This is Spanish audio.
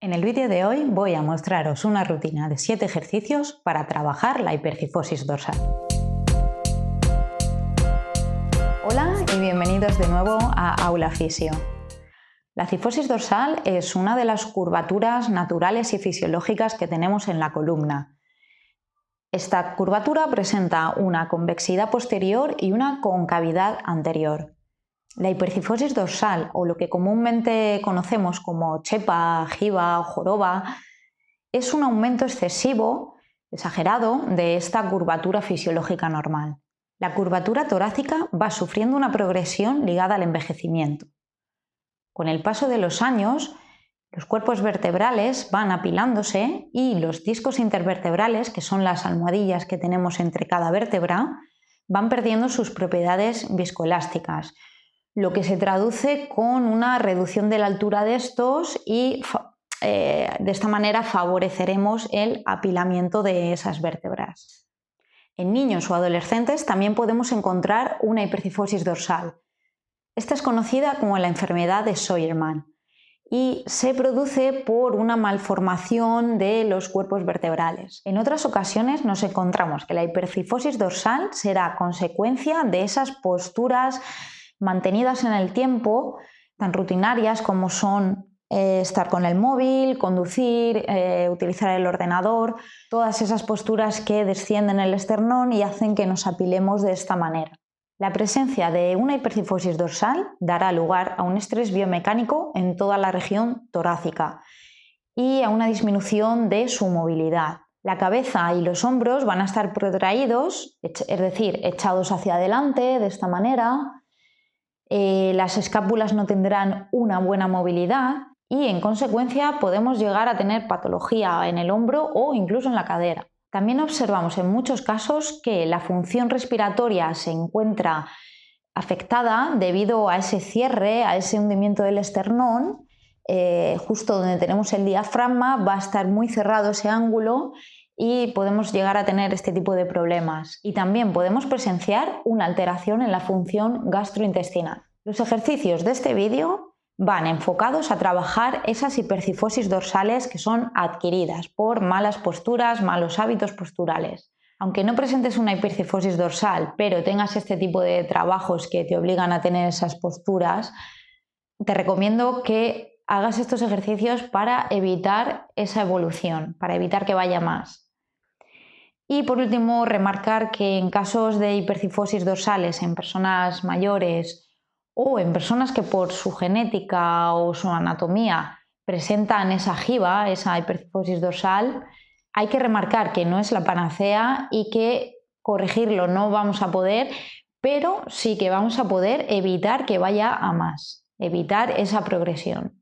En el vídeo de hoy voy a mostraros una rutina de 7 ejercicios para trabajar la hipercifosis dorsal. Hola y bienvenidos de nuevo a Aula Fisio. La cifosis dorsal es una de las curvaturas naturales y fisiológicas que tenemos en la columna. Esta curvatura presenta una convexidad posterior y una concavidad anterior. La hipercifosis dorsal, o lo que comúnmente conocemos como chepa, jiba o joroba, es un aumento excesivo, exagerado, de esta curvatura fisiológica normal. La curvatura torácica va sufriendo una progresión ligada al envejecimiento. Con el paso de los años, los cuerpos vertebrales van apilándose y los discos intervertebrales, que son las almohadillas que tenemos entre cada vértebra, van perdiendo sus propiedades viscoelásticas, lo que se traduce con una reducción de la altura de estos y de esta manera favoreceremos el apilamiento de esas vértebras. En niños o adolescentes también podemos encontrar una hipercifosis dorsal. Esta es conocida como la enfermedad de Scheuermann y se produce por una malformación de los cuerpos vertebrales. En otras ocasiones nos encontramos que la hipercifosis dorsal será consecuencia de esas posturas mantenidas en el tiempo, tan rutinarias como son estar con el móvil, conducir, utilizar el ordenador, todas esas posturas que descienden el esternón y hacen que nos apilemos de esta manera. La presencia de una hipercifosis dorsal dará lugar a un estrés biomecánico en toda la región torácica y a una disminución de su movilidad. La cabeza y los hombros van a estar protraídos, es decir, echados hacia adelante de esta manera. Las escápulas no tendrán una buena movilidad y en consecuencia podemos llegar a tener patología en el hombro o incluso en la cadera. También observamos en muchos casos que la función respiratoria se encuentra afectada debido a ese cierre, a ese hundimiento del esternón. Justo donde tenemos el diafragma va a estar muy cerrado ese ángulo y podemos llegar a tener este tipo de problemas. Y también podemos presenciar una alteración en la función gastrointestinal. Los ejercicios de este vídeo van enfocados a trabajar esas hipercifosis dorsales que son adquiridas por malas posturas, malos hábitos posturales. Aunque no presentes una hipercifosis dorsal, pero tengas este tipo de trabajos que te obligan a tener esas posturas, te recomiendo que hagas estos ejercicios para evitar esa evolución, para evitar que vaya más. Y por último, remarcar que en casos de hipercifosis dorsales en personas mayores o en personas que por su genética o su anatomía presentan esa jiba, esa hipercifosis dorsal, hay que remarcar que no es la panacea y que corregirlo no vamos a poder, pero sí que vamos a poder evitar que vaya a más, evitar esa progresión.